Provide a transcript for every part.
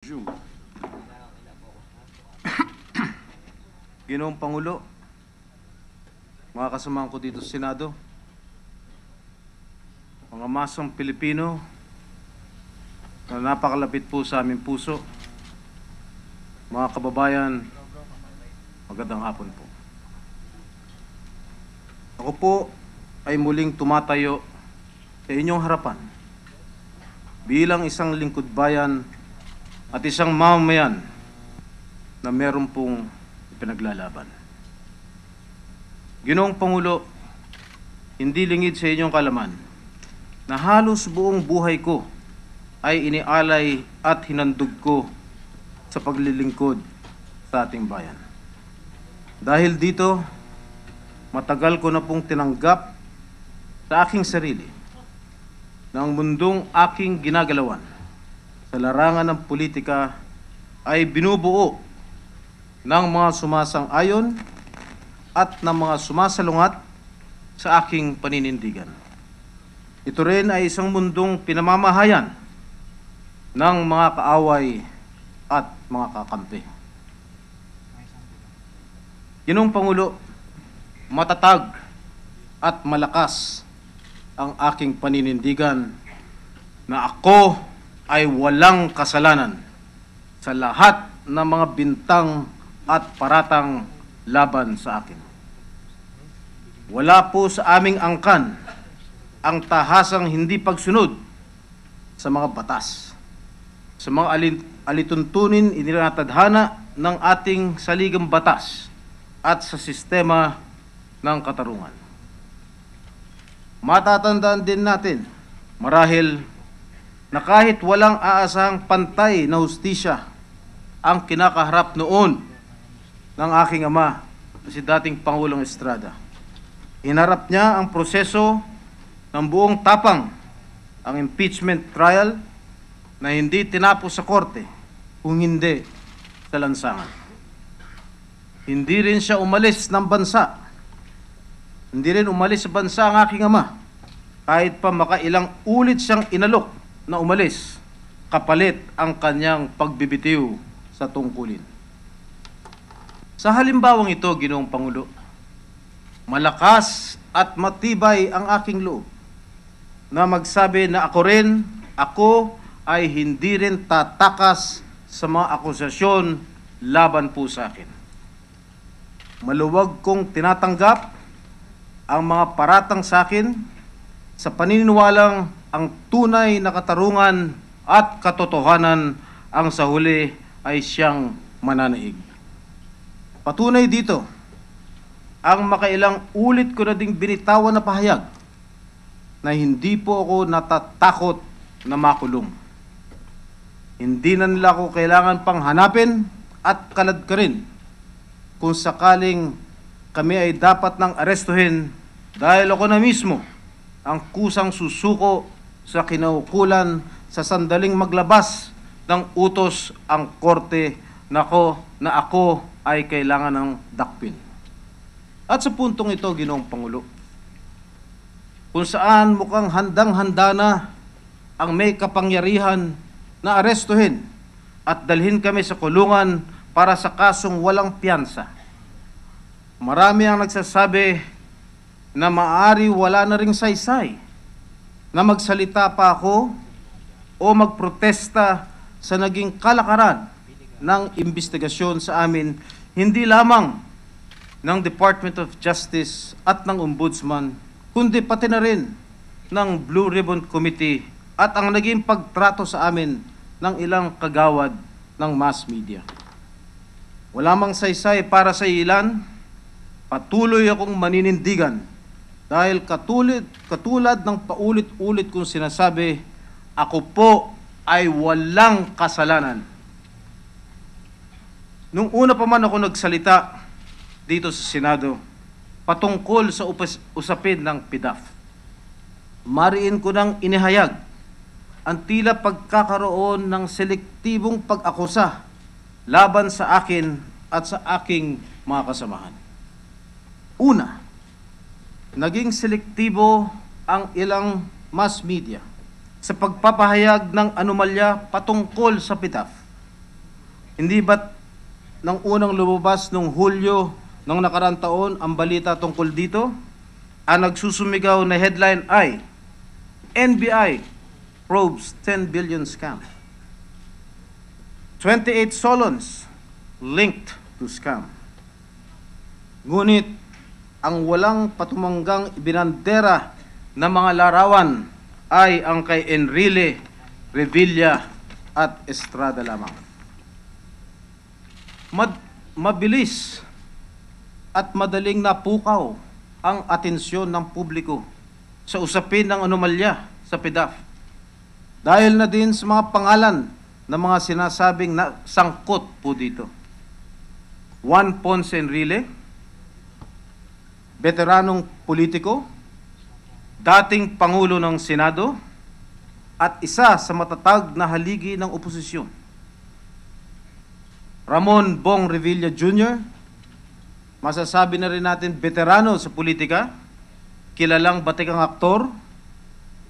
Zoom. Ginoong Pangulo, mga kasamahan ko dito sa Senado, mga masang Pilipino na napakalapit po sa aming puso, mga kababayan, magandang hapon po. Ako po ay muling tumatayo sa inyong harapan bilang isang lingkod bayan at isang mamamayan na meron pong ipinaglalaban. Ginoong Pangulo, hindi lingid sa inyong kalaman na halos buong buhay ko ay inialay at hinandog ko sa paglilingkod sa ating bayan. Dahil dito, matagal ko na pong tinanggap sa aking sarili na ang mundong aking ginagalawan sa larangan ng politika ay binubuo ng mga sumasang-ayon at ng mga sumasalungat sa aking paninindigan. Ito rin ay isang mundong pinamamahayan ng mga kaaway at mga kakampi. Ginoong Pangulo, matatag at malakas ang aking paninindigan na ako ay walang kasalanan sa lahat ng mga bintang at paratang laban sa akin. Wala po sa aming angkan ang tahasang hindi pagsunod sa mga batas, sa mga alituntunin inilatadhana ng ating saligang batas at sa sistema ng katarungan. Matatandaan din natin, marahil, na kahit walang aasahang pantay na hustisya ang kinakaharap noon ng aking ama, si dating Pangulong Estrada. Hinarap niya ang proseso ng buong tapang, ang impeachment trial, na hindi tinapos sa korte, kung hindi sa lansangan. Hindi rin siya umalis ng bansa. Hindi rin umalis sa bansa ang aking ama, kahit pa makailang ulit siyang inalok na umalis, kapalit ang kanyang pagbibitiw sa tungkulin. Sa halimbawang ito, Ginoong Pangulo, malakas at matibay ang aking loob na magsabi na ako ay hindi rin tatakas sa mga akusasyon laban po sa akin. Maluwag kong tinatanggap ang mga paratang sa akin sa paniniwalang ang tunay na katarungan at katotohanan ang sa huli ay siyang mananaig. Patunay dito ang makailang ulit ko na ding binitawan na pahayag na hindi po ako natatakot na makulong. Hindi na nila ako kailangan pang hanapin at kaladkarin kung sakaling kami ay dapat nang arestuhin dahil ako na mismo ang kusang susuko sa kinaukulan sa sandaling maglabas ng utos ang korte na ako ay kailangan ng dakpin. At sa puntong ito, Ginoong Pangulo, kung saan mukhang handang-handa na ang may kapangyarihan na arestuhin at dalhin kami sa kulungan para sa kasong walang piyansa. Marami ang nagsasabi na maaari wala na ring saysay na magsalita pa ako o magprotesta sa naging kalakaran ng investigasyon sa amin, hindi lamang ng Department of Justice at ng Ombudsman, kundi pati na rin ng Blue Ribbon Committee at ang naging pagtrato sa amin ng ilang kagawad ng mass media. Wala mang saysay para sa ilan, patuloy akong maninindigan dahil katulad ng paulit-ulit kong sinasabi, ako po ay walang kasalanan. Nung una pa man ako nagsalita dito sa Senado patungkol sa usapin ng PDAF, mariin ko nang inihayag ang tila pagkakaroon ng selektibong pag-akusa laban sa akin at sa aking mga kasamahan. Una, naging selektibo ang ilang mass media sa pagpapahayag ng anomalya patungkol sa PDAF Hindi ba't nang unang lumabas noong Hulyo ng nakaraang taon ang balita tungkol dito, ang nagsusumigaw na headline ay NBI probes 10 billion scam. 28 Solons linked to scam. Ngunit ang walang patumanggang ibinandera ng mga larawan ay ang kay Enrile, Revilla at Estrada lamang. Mabilis at madaling napukaw ang atensyon ng publiko sa usapin ng anomalya sa PDAF. Dahil na din sa mga pangalan ng mga sinasabing na sangkot po dito. Juan Ponce Enrile, veteranong politiko, dating Pangulo ng Senado, at isa sa matatag na haligi ng oposisyon. Ramon Bong Revilla Jr., masasabi na rin natin veterano sa politika, kilalang batikang aktor,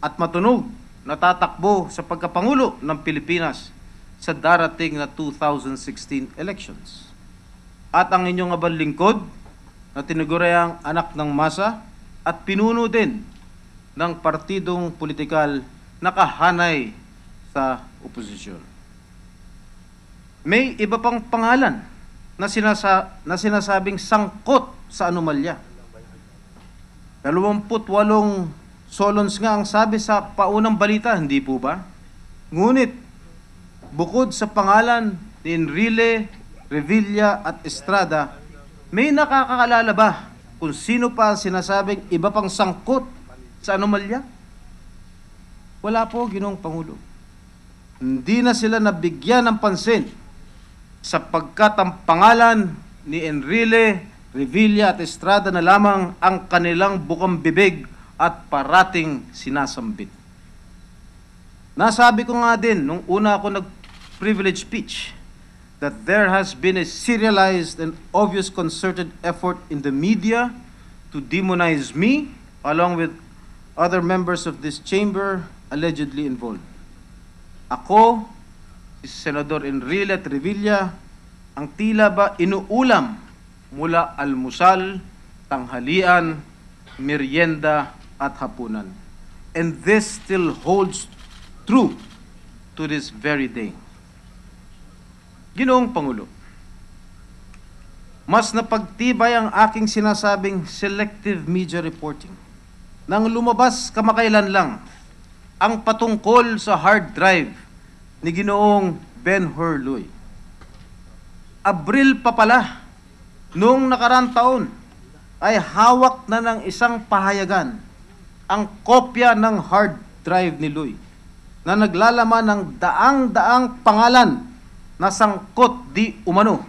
at matunog na tatakbo sa pagkapangulo ng Pilipinas sa darating na 2016 elections. At ang inyong abang lingkod, na tinaguriang anak ng masa at pinuno din ng partidong politikal na kahanay sa oposisyon. May iba pang pangalan na sinasabing sangkot sa anomalya. 28 Solons nga ang sabi sa paunang balita, hindi po ba? Ngunit, bukod sa pangalan ni Enrile, Revilla at Estrada, may nakakaalala ba kung sino pa sinasabing iba pang sangkot sa anomalya? Wala po, Ginoong Pangulo. Hindi na sila nabigyan ng pansin sapagkat ang pangalan ni Enrile, Revilla at Estrada na lamang ang kanilang bukang bibig at parating sinasambit. Nasabi ko nga din nung una ako nag-privilege speech that there has been a serialized and obvious concerted effort in the media to demonize me along with other members of this chamber allegedly involved. Ako, si Senador Enrile at Revilla, ang tila ba inuulam mula almusal, tanghalian, merienda at hapunan. And this still holds true to this very day. Ginoong Pangulo, mas napagtibay ang aking sinasabing selective media reporting nang lumabas kamakailan lang ang patungkol sa hard drive ni Ginoong Ben Hur Luy. Abril pa pala noong nakaraang taon ay hawak na ng isang pahayagan ang kopya ng hard drive ni Luy na naglalaman ng daang-daang pangalan na sangkot di umano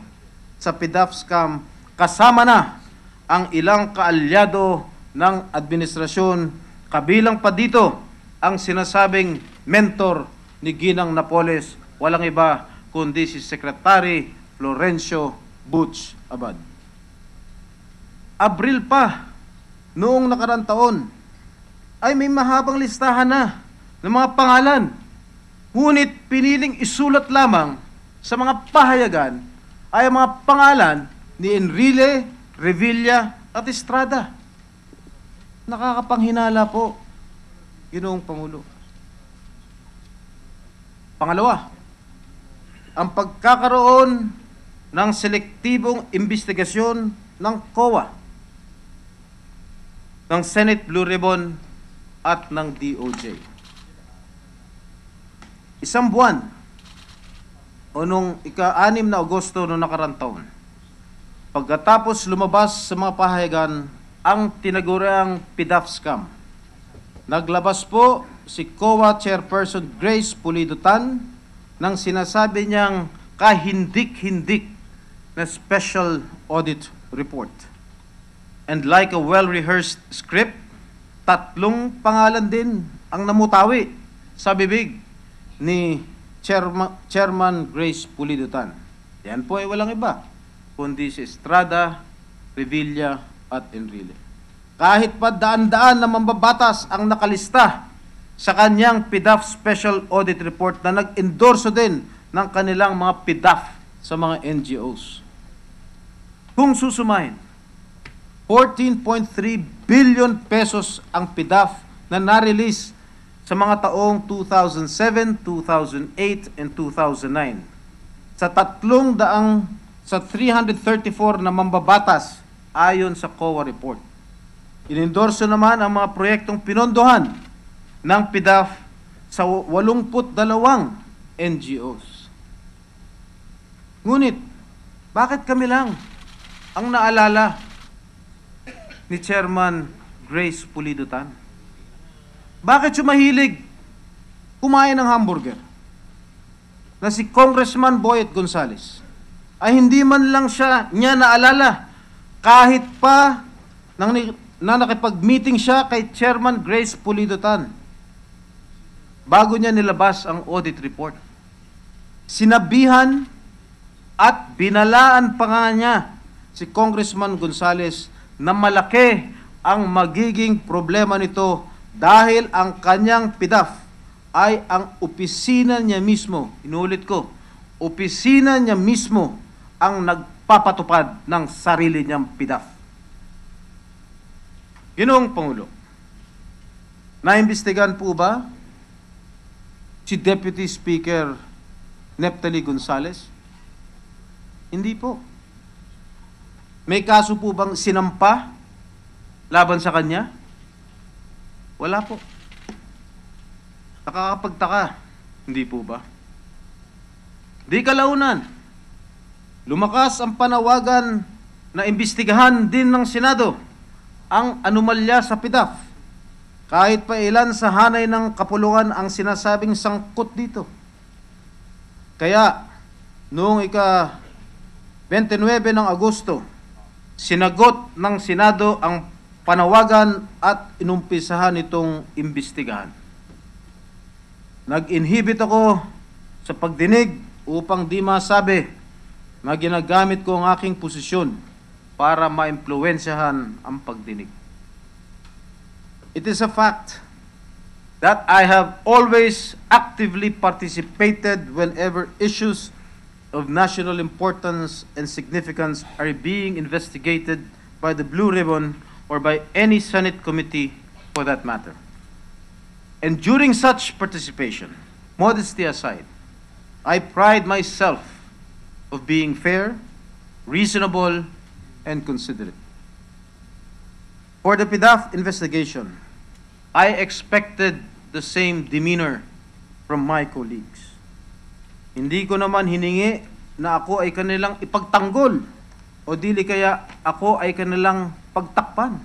sa PDAF scam, kasama na ang ilang kaalyado ng administrasyon, kabilang pa dito ang sinasabing mentor ni Ginang Napoles, walang iba kundi si Secretary Florencio Butch Abad. Abril pa noong nakaraang taon ay may mahabang listahan na ng mga pangalan, ngunit piniling isulat lamang sa mga pahayagan ay ang mga pangalan ni Enrile, Revilla at Estrada. Nakakapanghinala po, Ginoong Pangulo. Pangalawa, ang pagkakaroon ng selektibong investigasyon ng COA, ng Senate Blue Ribbon at ng DOJ. Isang buwan o nung ika-6 na Agosto noong nakaraang taon, pagkatapos lumabas sa mga pahayagan ang tinaguriang PDAF scam, naglabas po si COA Chairperson Grace Pulido Tan ng sinasabi niyang kahindik-hindik na special audit report. And like a well-rehearsed script, 3 pangalan din ang namutawi sa bibig ni Chairman Grace Pulido Tan. Yan po ay walang iba kundi si Estrada, Revilla at Enrile. Kahit pa daan-daan na mambabatas ang nakalista sa kanyang PDAF Special Audit Report na nag-endorso din ng kanilang mga PDAF sa mga NGOs. Kung susumahin, 14.3 billion pesos ang PDAF na na-release sa mga taong 2007, 2008, and 2009. Sa 334 na mambabatas ayon sa COA report. Inendorso naman ang mga proyektong pinondohan ng PDAF sa 82 NGOs. Ngunit, bakit kami lang ang naalala ni Chairman Grace Pulido Tan? Bakit siya mahilig kumain ng hamburger na si Congressman Boyet Gonzales ay hindi man lang niya naalala kahit pa na nakipag-meeting siya kay Chairman Grace Pulido Tan bago niya nilabas ang audit report. Sinabihan at binalaan pa nga niya si Congressman Gonzales na malaki ang magiging problema nito dahil ang kanyang PDAF ay ang opisina niya mismo, inulit ko, opisina niya mismo ang nagpapatupad ng sarili niyang PDAF. Ginoong Pangulo, naimbestigahan po ba si Deputy Speaker Neptali Gonzales? Hindi po. May kaso po bang sinampa laban sa kanya? Wala po. Nakakapagtaka, hindi po ba? Di kalaunan, lumakas ang panawagan na imbestigahan din ng Senado ang anomalya sa PDAF. Kahit pa ilan sa hanay ng kapulungan ang sinasabing sangkot dito. Kaya, noong ika-29 ng Agosto, sinagot ng Senado ang panawagan at inumpisahan itong imbestigahan. Nag-inhibit ako sa pagdinig upang di masabi na ginagamit ko ang aking posisyon para maimpluwensyahan ang pagdinig. It is a fact that I have always actively participated whenever issues of national importance and significance are being investigated by the Blue Ribbon or by any Senate committee for that matter. And during such participation, modesty aside, I pride myself of being fair, reasonable, and considerate. For the PDAF investigation, I expected the same demeanor from my colleagues. Hindi ko naman hiningi na ako ay kanilang ipagtanggol o dili kaya ako ay kanilang pagtakpan.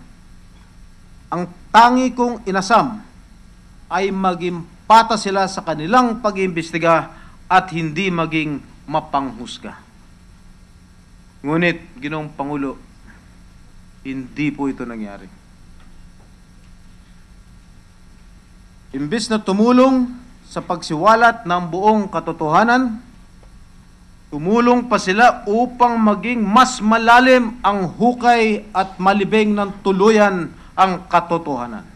Ang tangi kong inasam ay maging patas sila sa kanilang pag-iimbestiga at hindi maging mapanghusga. Ngunit, Ginoong Pangulo, hindi po ito nangyari. Imbis na tumulong sa pagsiwalat ng buong katotohanan, tumulong pa sila upang maging mas malalim ang hukay at malibing ng tuluyan ang katotohanan.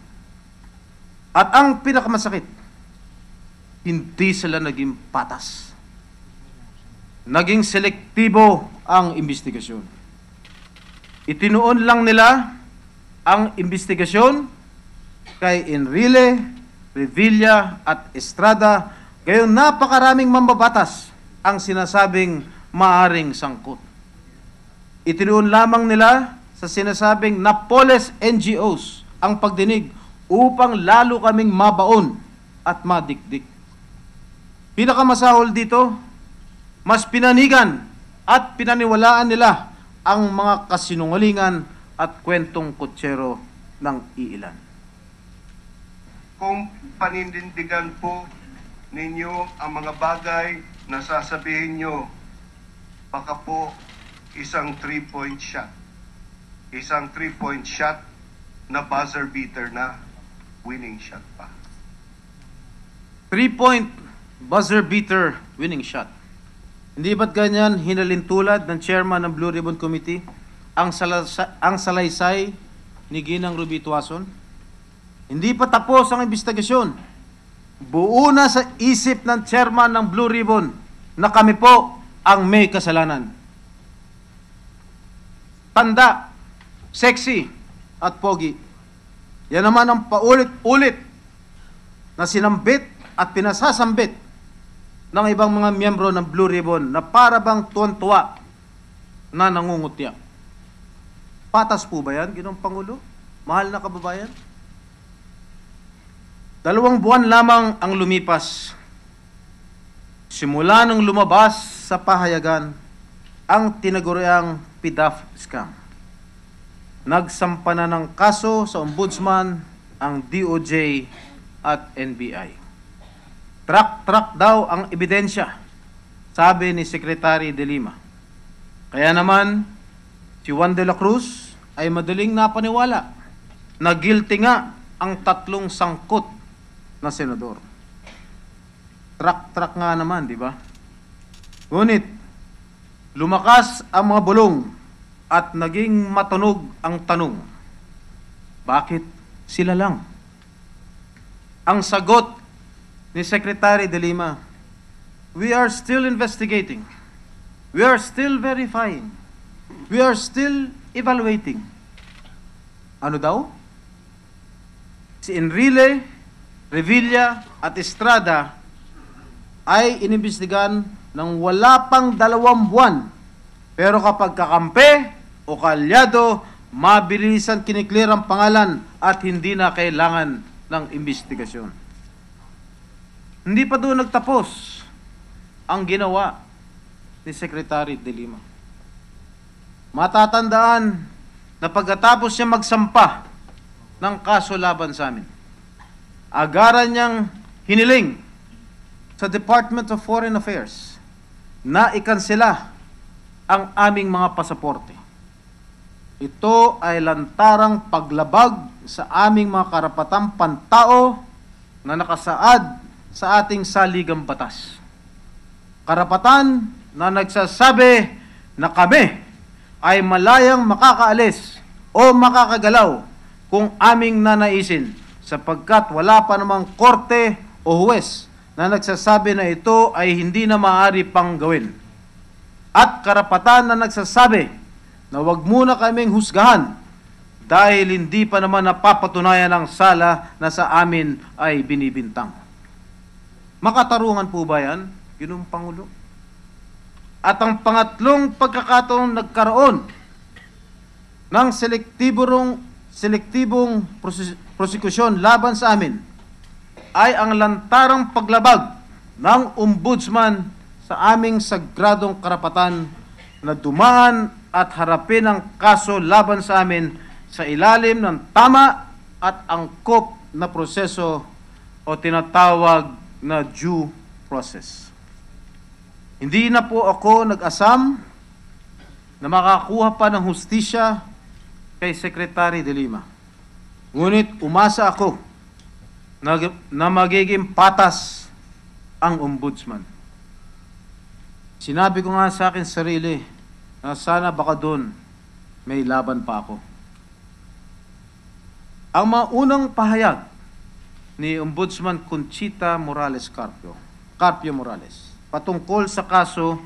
At ang pinakamasakit, hindi sila naging patas. Naging selektibo ang investigasyon. Itinuon lang nila ang investigasyon kay Enrile, Revilla at Estrada, gayon napakaraming mambabatas ang sinasabing maaring sangkot. Itinuon lamang nila sa sinasabing Napoles NGOs ang pagdinig upang lalo kaming mabaon at madikdik. Pinakamasahol dito, mas pinanigan at pinaniwalaan nila ang mga kasinungalingan at kwentong kutsero ng iilan. Kung panindigan po ninyo ang mga bagay na sasabihin nyo, baka po isang 3-point shot. Isang 3-point shot na buzzer beater na winning shot pa. 3-point buzzer beater winning shot. Hindi ba't ganyan hinalintulad ng chairman ng Blue Ribbon Committee ang salaysay ni Ginang Ruby Tuason? Hindi pa tapos ang investigasyon. Buo na sa isip ng chairman ng Blue Ribbon na kami po ang may kasalanan. Tanda, sexy, at pogi. Yan naman ang paulit-ulit na sinambit at pinasasambit ng ibang mga miyembro ng Blue Ribbon na para bang tuwan-tuwa na nangungutya. Patas po ba yan, Ginoong Pangulo? Mahal na kababayan? 2 buwan lamang ang lumipas. Simula nung lumabas sa pahayagan ang tinaguriang PDAF scam. Nagsampa na ng kaso sa Ombudsman ang DOJ at NBI. Track daw ang ebidensya, sabi ni Secretary De Lima. Kaya naman, si Juan de la Cruz ay madaling napaniwala na guilty nga ang 3 sangkot na senador. Track nga naman, di ba? Ngunit, lumakas ang mga bulong at naging matunog ang tanong, bakit sila lang? Ang sagot ni Secretary De Lima, we are still investigating. We are still verifying. We are still evaluating. Ano daw? Si Enrile, Revilla at Estrada ay inimbestigan ng wala pang 2 buwan. Pero kapag kakampi o kalyado, mabilisan kiniklear ang pangalan at hindi na kailangan ng investigasyon. Hindi pa doon nagtapos ang ginawa ni Secretary De Lima. Matatandaan na pagkatapos niya magsampa ng kaso laban sa amin, agaran niyang hiniling sa Department of Foreign Affairs na ikansela ang aming mga pasaporte. Ito ay lantarang paglabag sa aming mga karapatang pantao na nakasaad sa ating saligang batas. Karapatan na nagsasabi na kami ay malayang makakaalis o makakagalaw kung aming nanaisin, sapagkat wala pa namang korte o huwes na nagsasabi na ito ay hindi na maaari pang gawin. At karapatan na nagsasabi na wag muna kaming husgahan dahil hindi pa naman napapatunayan ang sala na sa amin ay binibintang. Makatarungan po ba yan, Ginoong Pangulo? At ang pangatlong pagkakataong nagkaroon ng selektibong prosekusyon laban sa amin ay ang lantarang paglabag ng Ombudsman sa aming sagradong karapatan na dumaan at harapin ang kaso laban sa amin sa ilalim ng tama at angkop na proseso o tinatawag na due process. Hindi na po ako nag-asam na makakuha pa ng hustisya kay Secretary De Lima. Ngunit umasa ako na magiging patas ang Ombudsman. Sinabi ko nga sa akin sarili na sana baka doon may laban pa ako. Ang mga unang pahayag ni Ombudsman Conchita Morales Carpio Morales patungkol sa kaso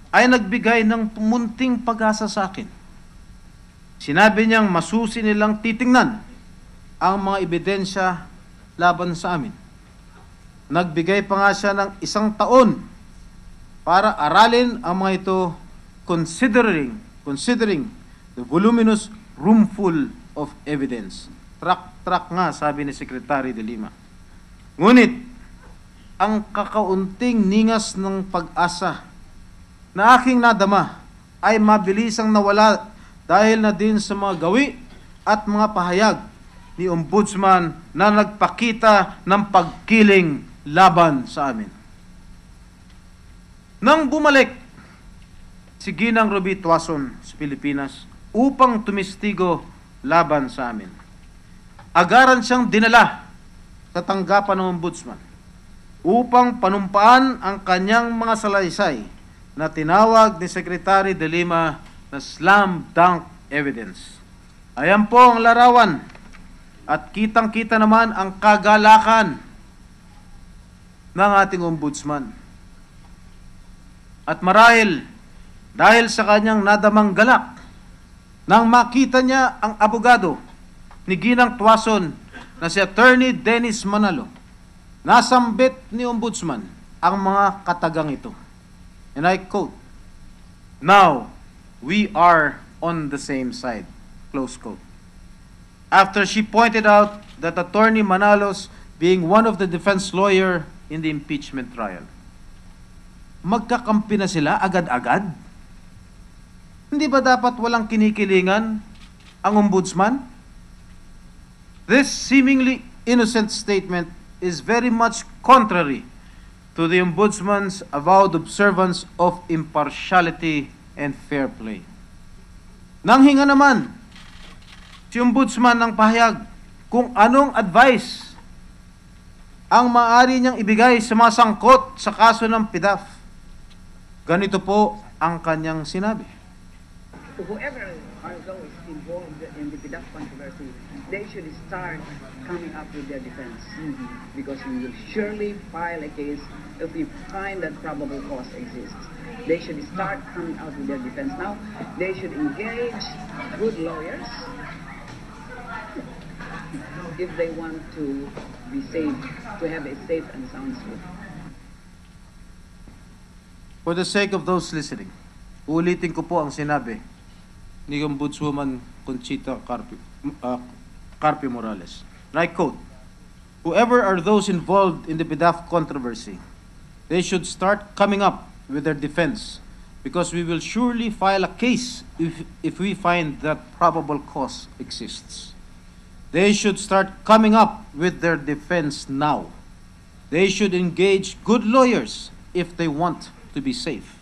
ay nagbigay ng munting pag-asa sa akin. Sinabi niyang masusi nilang titingnan ang mga ebidensya laban sa amin. Nagbigay pa nga siya ng 1 taon para aralin ang mga ito considering the voluminous roomful of evidence. Track nga, sabi ni Secretary De Lima. Ngunit, ang kakaunting ningas ng pag-asa na aking nadama ay mabilisang nawala dahil na din sa mga gawi at mga pahayag ni Ombudsman na nagpakita ng pagkiling laban sa amin. Nang bumalik si Ginang Ruby Tuason sa Pilipinas upang tumistigo laban sa amin, agaran siyang dinala sa tanggapan ng Ombudsman upang panumpaan ang kanyang mga salaysay na tinawag ni Secretary De Lima na slam dunk evidence. Ayan po ang larawan at kitang-kita naman ang kagalakan ng ating Ombudsman. At marahil, dahil sa kanyang nadamang galak, nang makita niya ang abogado ni Ginang Tuason na si Attorney Dennis Manalo, nasambit ni Ombudsman ang mga katagang ito. And I quote, "Now, we are on the same side." Close quote. After she pointed out that Attorney Manalos being one of the defense lawyer in the impeachment trial. Magkakampi na sila agad-agad? Hindi ba dapat walang kinikilingan ang ombudsman? This seemingly innocent statement is very much contrary to the ombudsman's avowed observance of impartiality and fair play. Nanghinga naman si ombudsman ng pahayag kung anong advice ang maaari niyang ibigay sa mga sangkot sa kaso ng PDAF. Ganito po ang kanyang sinabi. Whoever are those involved in the PDAF controversy, they should start coming up with their defense. Because we will surely file a case if we find that probable cause exists. They should start coming out with their defense. Now, they should engage good lawyers if they want to be safe, to have a safe and sound suit. For the sake of those listening, uulitin ko po ang sinabi ni Ombudswoman Conchita Carpio Morales. And I quote, "Whoever are those involved in the PDAF controversy, they should start coming up with their defense because we will surely file a case if we find that probable cause exists. They should start coming up with their defense now. They should engage good lawyers if they want to be safe,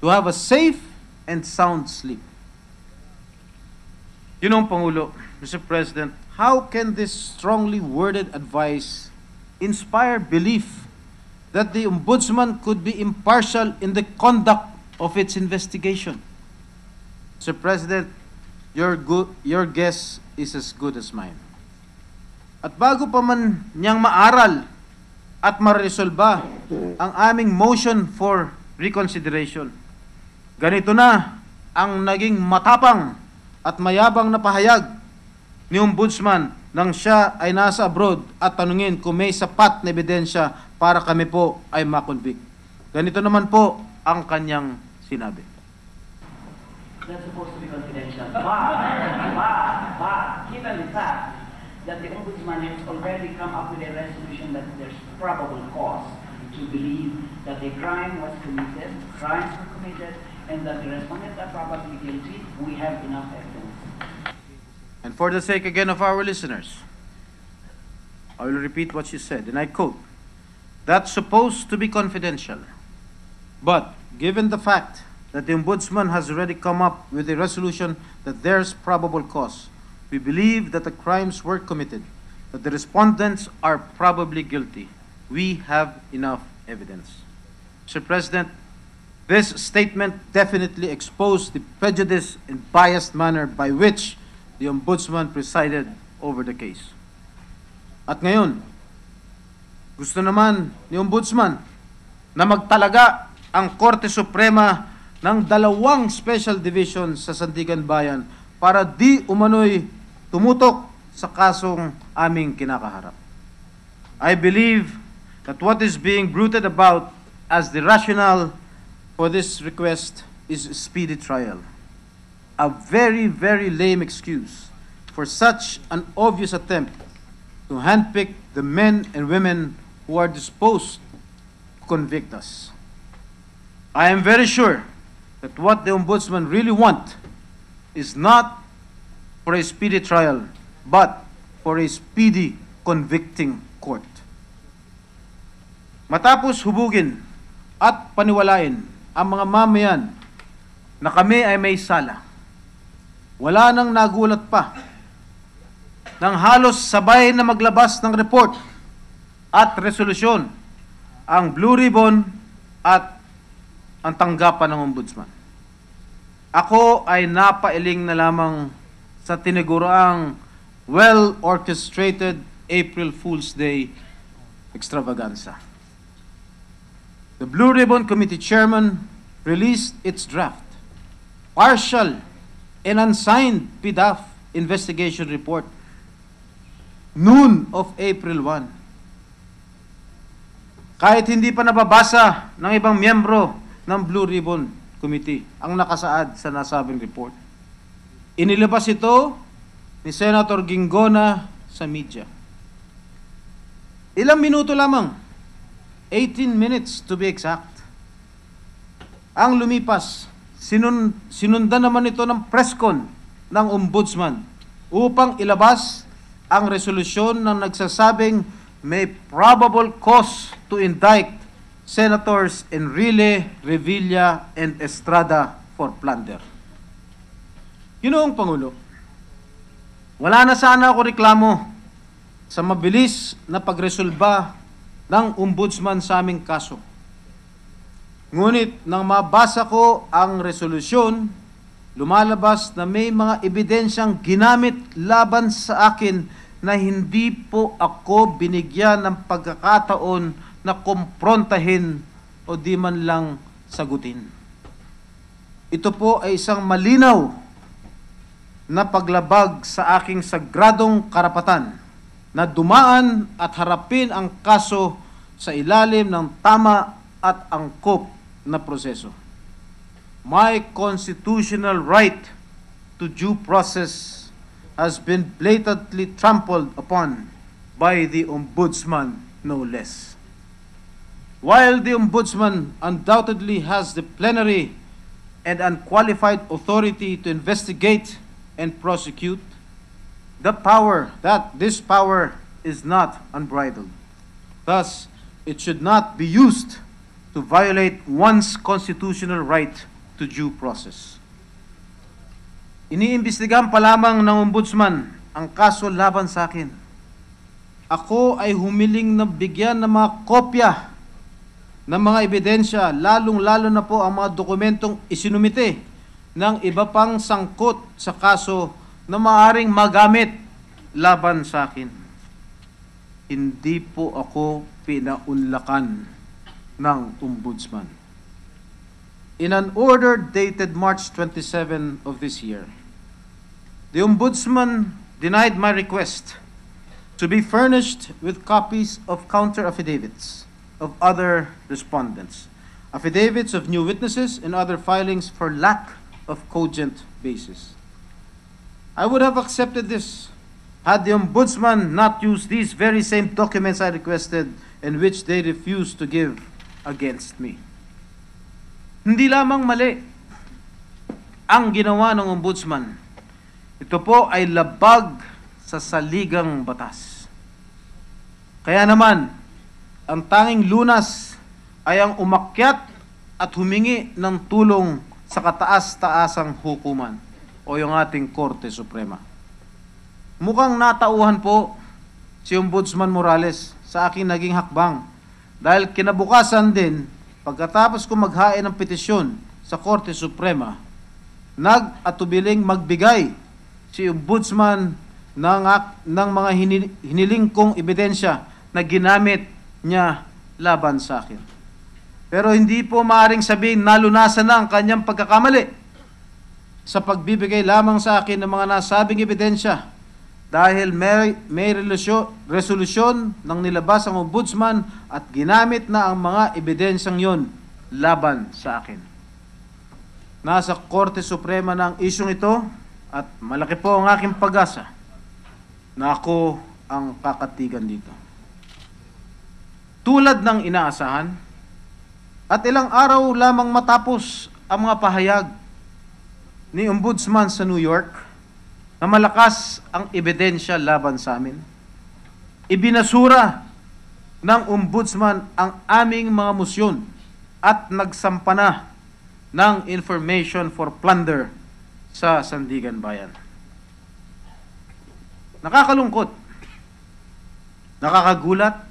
to have a safe and sound sleep." Yun ang Pangulo, Mr. President, how can this strongly worded advice inspire belief that the Ombudsman could be impartial in the conduct of its investigation? Mr. President, your guess is as good as mine. At bago pa man niyang maaral at maresolba ang aming motion for reconsideration, ganito na ang naging matapang at mayabang na pahayag ni Ombudsman nang siya ay nasa abroad at tanungin kung may sapat na ebidensya para kami po ay makonvict. Ganito naman po ang kanyang sinabi. That's supposed to be confidential. Given the fact that the Ombudsman has already come up with a resolution that there's probable cause to believe that a crime was committed, crimes were committed, and that the respondents are probably guilty, we have enough evidence. And for the sake again of our listeners, I will repeat what she said, and I quote, "That's supposed to be confidential. But given the fact that the Ombudsman has already come up with a resolution that there's probable cause, we believe that the crimes were committed, that the respondents are probably guilty. We have enough evidence." Mr. President, this statement definitely exposed the prejudice and biased manner by which the Ombudsman presided over the case. At ngayon, gusto naman ni Ombudsman na magtalaga ang Korte Suprema ng 2 special division sa Sandigan Bayan para di umano'y tumutok sa kasong aming kinakaharap. I believe that what is being bruited about as the rationale for this request is speedy trial. A very, very lame excuse for such an obvious attempt to handpick the men and women who are disposed to convict us. I am very sure that what the Ombudsman really want is not for a speedy trial, but for a speedy convicting court. Matapos hubugin at paniwalain ang mga mamayan na kami ay may sala, wala nang nagulat pa nang halos sabay na maglabas ng report at resolusyon ang Blue Ribbon at ang tanggapan ng Ombudsman. Ako ay napailing na lamang sa tinaguraang well-orchestrated April Fool's Day extravaganza. The Blue Ribbon Committee Chairman released its draft, partial and unsigned PDAF investigation report noon of April 1. Kahit hindi pa nababasa ng ibang miyembro ng Blue Ribbon Committee ang nakasaad sa nasabing report. Inilabas ito ni Senator Gingona sa media. Ilang minuto lamang, 18 minutes to be exact, ang lumipas. Sinundan naman ito ng presscon ng ombudsman upang ilabas ang resolusyon ng nagsasabing may probable cause to indict Senators Enrile, Revilla, and Estrada for plunder. Ginoong Pangulo, wala na sana ako reklamo sa mabilis na pagresolba ng ombudsman sa aming kaso. Ngunit nang mabasa ko ang resolusyon, lumalabas na may mga ebidensyang ginamit laban sa akin na hindi po ako binigyan ng pagkakataon na kumprontahin o di man lang sagutin. Ito po ay isang malinaw na paglabag sa aking sagradong karapatan na dumaan at harapin ang kaso sa ilalim ng tama at angkop na proseso. My constitutional right to due process has been blatantly trampled upon by the Ombudsman, no less. While the Ombudsman undoubtedly has the plenary and unqualified authority to investigate and prosecute, this power is not unbridled. Thus, it should not be used to violate one's constitutional right to due process. Iniimbestigahan pa lamang ng ombudsman ang kaso laban sa akin. Ako ay humiling na bigyan ng mga kopya ng mga ebidensya, lalong-lalo na po ang mga dokumentong isinumite ng iba pang sangkot sa kaso na maaaring magamit laban sa akin. Hindi po ako pinaunlakan ng ombudsman. In an order dated March 27 of this year, the ombudsman denied my request to be furnished with copies of counter affidavits of other respondents, affidavits of new witnesses, and other filings for lack of cogent basis. I would have accepted this had the ombudsman not used these very same documents I requested and which they refused to give against me. Hindi lamang mali ang ginawa ng ombudsman. Ito po ay labag sa saligang batas. Kaya naman, ang tanging lunas ay ang umakyat at humingi ng tulong sa kataas-taasang hukuman o yung ating Korte Suprema. Mukhang natauhan po si Ombudsman Morales sa aking naging hakbang dahil kinabukasan din, pagkatapos ko maghain ng petisyon sa Korte Suprema, nag-atubiling magbigay si Ombudsman ng mga hiniling kong ebidensya na ginamit niya laban sa akin. Pero hindi po maaaring sabihin nalunasan na ang kanyang pagkakamali sa pagbibigay lamang sa akin ng mga nasabing ebidensya dahil may resolusyon ng nilabas ang ombudsman at ginamit na ang mga ebidensyang yon laban sa akin. Nasa Korte Suprema na ang isyong ito at malaki po ang aking pag-asa na ako ang kakatigan dito. Tulad ng inaasahan, at ilang araw lamang matapos ang mga pahayag ni Ombudsman sa New York na malakas ang ebidensya laban sa amin, ibinasura ng Ombudsman ang aming mga musyon at nagsampa na ng information for plunder sa Sandigan Bayan. Nakakalungkot, nakakagulat,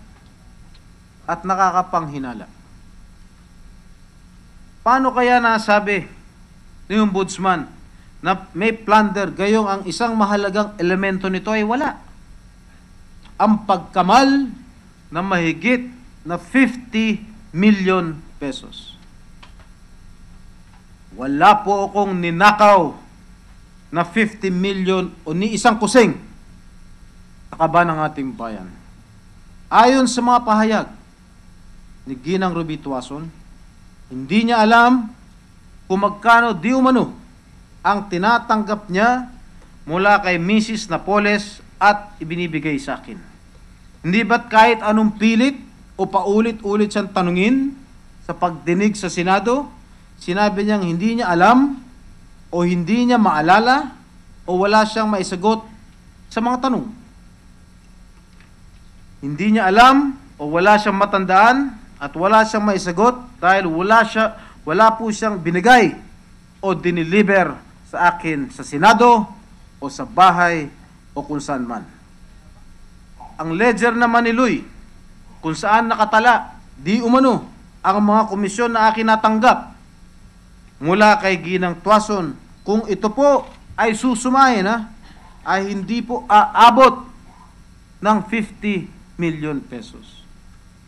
at nakakapanghinala. Paano kaya nasabi ni Ombudsman na may plunder gayong ang isang mahalagang elemento nito ay wala? Ang pagkamal na mahigit na 50 million pesos. wala po akong ninakaw na 50 million o ni isang kusing sa kaba ng ating bayan. Ayon sa mga pahayag ni Ginang Ruby Tuason, hindi niya alam kung magkano di umano ang tinatanggap niya mula kay Mrs. Napoles at ibinibigay sa akin. Hindi ba't kahit anong pilit o paulit-ulit siyang tanungin sa pagdinig sa Senado, sinabi niyang hindi niya alam o hindi niya maalala o wala siyang maisagot sa mga tanong. Hindi niya alam o wala siyang matandaan at wala siyang maisagot dahil wala po siyang binigay o diniliver sa akin sa Senado o sa bahay o kung saan man. Ang ledger naman ni Luy, kung saan nakatala, di umano, ang mga komisyon na akin natanggap mula kay Ginang Tuason, kung ito po ay susumahin, ay hindi po aabot ng 50 million pesos.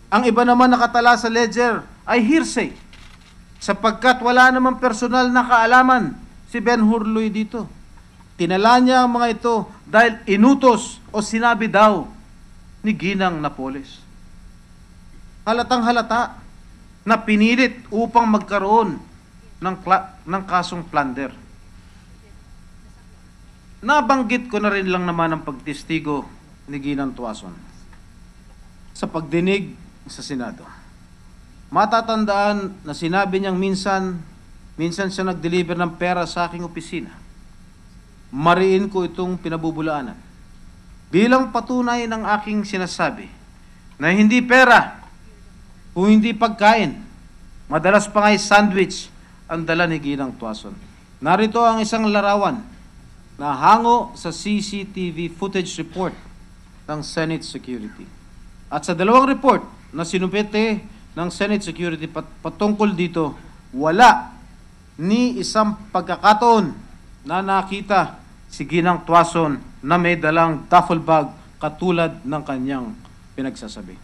Ang iba naman nakatala sa ledger ay hearsay, sapagkat wala namang personal na kaalaman si Ben Hurloy dito. Tinala niya ang mga ito dahil inutos o sinabi daw ni Ginang Napoles. Halatang halata na pinilit upang magkaroon ng kasong plunder. Nabanggit ko na rin lang naman ang pagtestigo ni Ginang Tuason sa pagdinig sa Senado. Matatandaan na sinabi niyang minsan siya nag-deliver ng pera sa aking opisina. Mariin ko itong pinabubulaanan. Bilang patunay ng aking sinasabi na hindi pera kung hindi pagkain, madalas pa nga'y sandwich ang dala ni Ginang Tuason. Narito ang isang larawan na hango sa CCTV footage report ng Senate Security. At sa dalawang report na sinumpete ng Senate Security patungkol dito, wala ni isang pagkakataon na nakita si Ginang Tuason na may dalang duffel bag katulad ng kanyang pinagsasabi.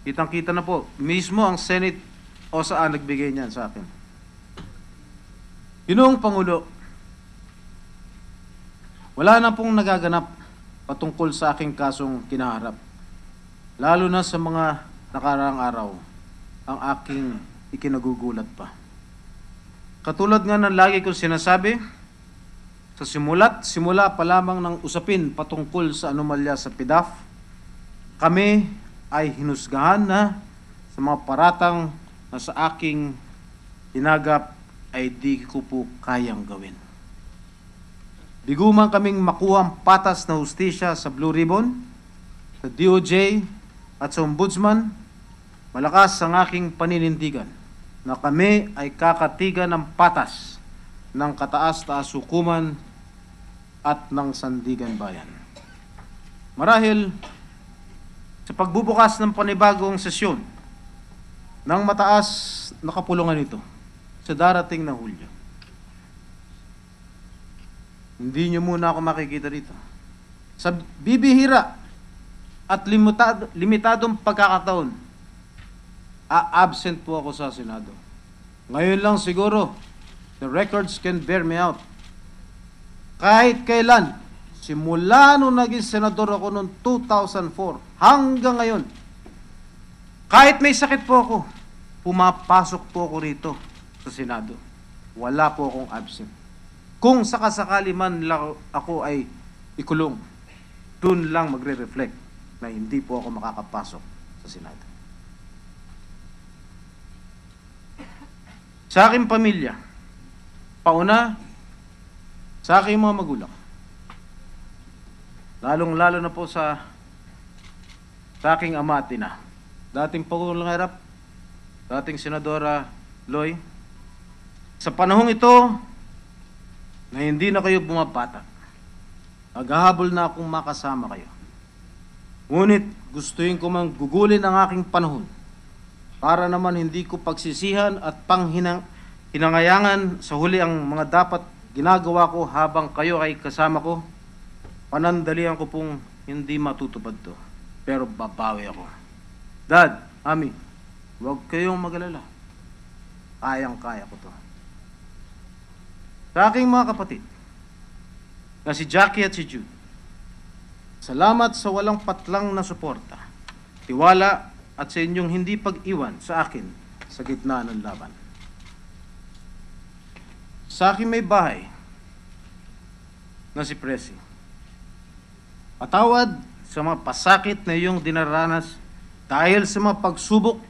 Kitang-kita na po, mismo ang Senate o saan nagbigay niyan sa akin. Ginoong Pangulo, wala na pong nagaganap patungkol sa aking kasong kinaharap. Lalo na sa mga nakaraang araw, ang aking ikinagugulat pa. Katulad nga ng lagi kong sinasabi, sa simula pa lamang ng usapin patungkol sa anomalya sa PDAF, kami ay hinusgahan na sa mga paratang na sa aking hinagap ay di ko po kayang gawin. Bigo man kaming makuha ang patas na hustisya sa Blue Ribbon, sa DOJ at sa Ombudsman, malakas ang aking paninindigan na kami ay kakatigan ng patas ng kataas-taas hukuman at ng sandigan bayan. Marahil, sa pagbubukas ng panibagong sesyon ng mataas na kapulungan ito sa darating na Hulyo, hindi niyo muna ako makikita dito. Sa bibihira at limitadong pagkakataon, absent po ako sa Senado. Ngayon lang siguro, the records can bear me out. Kahit kailan, simula nung naging senador ako noong 2004, hanggang ngayon, kahit may sakit po ako, pumapasok po ako rito sa Senado. Wala po akong absent. Kung sakasakali man ako ay ikulong, dun lang magre-reflect na hindi po ako makakapasok sa Senado. Sa aking pamilya, pauna, sa aking mga magulang, lalong-lalo na po sa aking ama at ina, dating Pangulong Erap, dating Senadora Loy, sa panahong ito na hindi na kayo bumabata, naghahabol na akong makasama kayo. Ngunit gustuin ko mang gugulin ang aking panahon para naman hindi ko pagsisihan at hinangayangan sa huli ang mga dapat ginagawa ko habang kayo ay kasama ko. Panandalian ko pong hindi matutupad to, pero babawi ako. Dad, Ami, huwag kayong mag-alala. Kayang-kaya ko to. Sa aking mga kapatid, na si Jackie at si Jude, salamat sa walang patlang na suporta, tiwala at sa inyong hindi pag-iwan sa akin sa gitna ng laban. Sa aking may bahay na si Presi, patawad sa mga pasakit na iyong dinaranas dahil sa mga pagsubok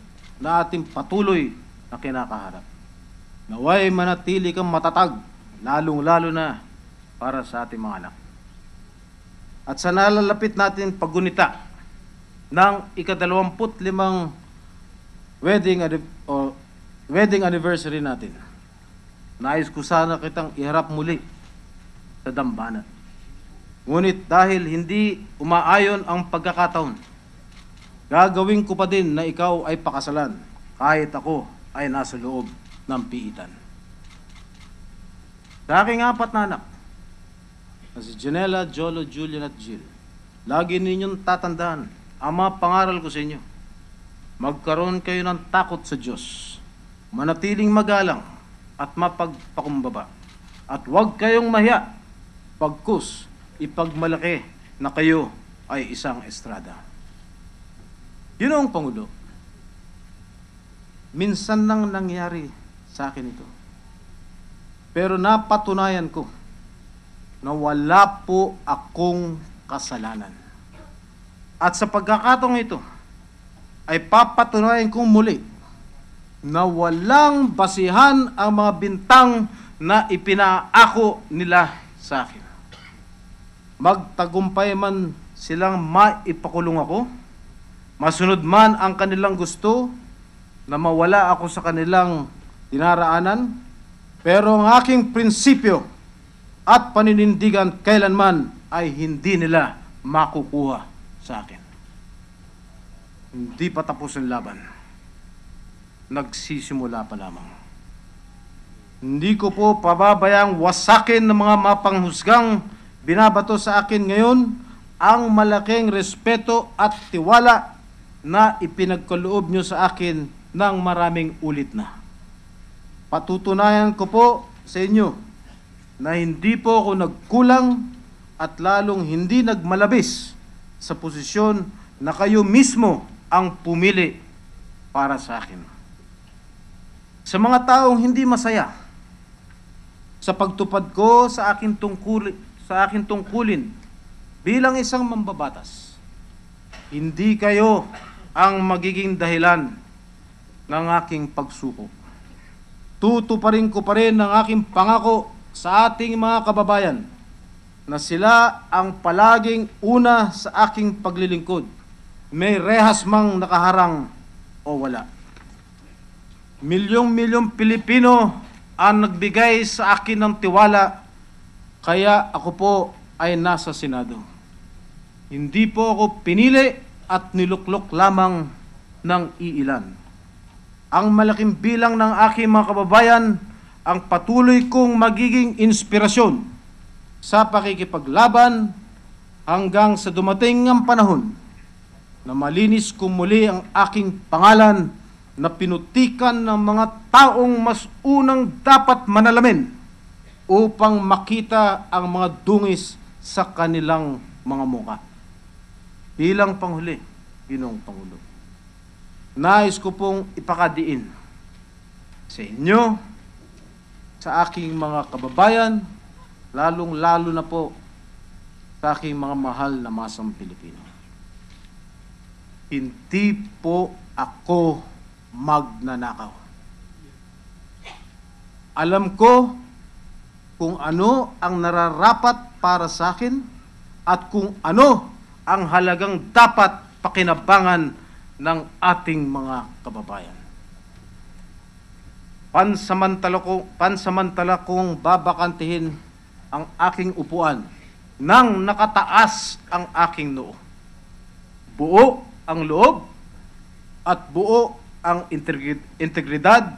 na ating patuloy na kinakaharap. Naway manatili kang matatag, lalong-lalo na para sa ating mga anak. At sa nalalapit natin paggunita ng ika-25 wedding anniversary natin, nais ko sana kitang iharap muli sa dambana. Ngunit dahil hindi umaayon ang pagkakataon, gagawin ko pa din na ikaw ay pakasalan kahit ako ay nasa loob ng piitan. Sa aking 4 na anak, na si Janela, Jolo, Julian at Jill, lagi ninyong tatandaan ang mga pangaral ko sa inyo. Magkaroon kayo ng takot sa Diyos, manatiling magalang at mapagpakumbaba, at huwag kayong mahiya pagkus ipagmalaki na kayo ay isang estrada. Ginoong Pangulo, minsan nang nangyari sa akin ito, pero napatunayan ko na wala po akong kasalanan. At sa pagkakataong ito, ay papatunayan kong muli na walang basihan ang mga bintang na ipinaako nila sa akin. Magtagumpay man silang maipakulong ako, masunod man ang kanilang gusto na mawala ako sa kanilang dinaraanan, pero ang aking prinsipyo at paninindigan kailanman ay hindi nila makukuha sa akin. Hindi pa tapos ang laban. Nagsisimula pa lamang. Hindi ko po pababayang wasakin ng mga mapanghusgang binabato sa akin ngayon ang malaking respeto at tiwala na ipinagkaloob nyo sa akin ng maraming ulit na. Patutunayan ko po sa inyo na hindi po ako nagkulang at lalong hindi nagmalabis sa posisyon na kayo mismo ang pumili para sa akin. Sa mga taong hindi masaya sa pagtupad ko sa aking tungkulin bilang isang mambabatas, hindi kayo ang magiging dahilan ng aking pagsuko. Tutuparin ko pa rin ang aking pangako sa ating mga kababayan na sila ang palaging una sa aking paglilingkod, may rehas mang nakaharang o wala. Milyong-milyong Pilipino ang nagbigay sa akin ng tiwala, kaya ako po ay nasa Senado. Hindi po ako pinili at niluklok lamang ng iilan. Ang malaking bilang ng aking mga kababayan ang patuloy kong magiging inspirasyon sa pakikipaglaban hanggang sa dumating ang panahon na malinis ko muli ang aking pangalan na pinutikan ng mga taong mas unang dapat manalamin upang makita ang mga dungis sa kanilang mga muka. Bilang panghuli, Ginoong Pangulo, nais ko pong ipakadiin sa inyo, sa aking mga kababayan, lalong-lalo na po sa aking mga mahal na masang Pilipino. Hindi po ako magnanakaw. Alam ko kung ano ang nararapat para sa akin at kung ano ang halagang dapat pakinabangan ng ating mga kababayan. Pansamantala kong babakantihin ang aking upuan nang nakataas ang aking noo. Buo ang loob at buo ang integridad,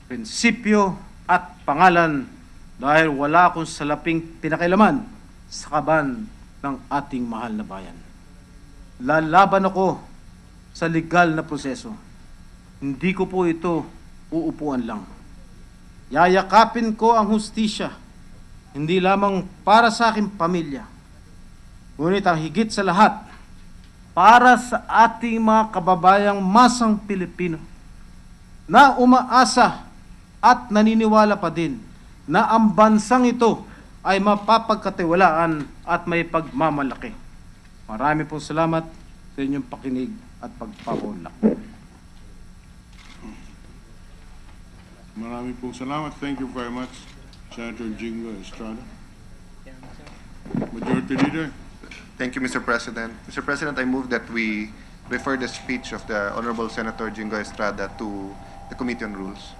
prinsipyo at pangalan dahil wala akong salaping pinakailaman sa kaban ng ating mahal na bayan. Lalaban ako sa legal na proseso. Hindi ko po ito uupuan lang. Yayakapin ko ang hustisya hindi lamang para sa aking pamilya, ngunit ang higit sa lahat, para sa ating mga kababayang masang Pilipino na umaasa at naniniwala pa din na ang bansang ito ay mapapagkatiwalaan at may pagmamalaki. Marami pong salamat sa inyong pakinig at pagpapaunlak. Marami pong salamat. Thank you very much, Senator Jingo Estrada. Majority Leader. Thank you, Mr. President. Mr. President, I move that we refer the speech of the Honorable Senator Jingo Estrada to the Committee on Rules.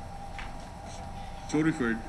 So referred.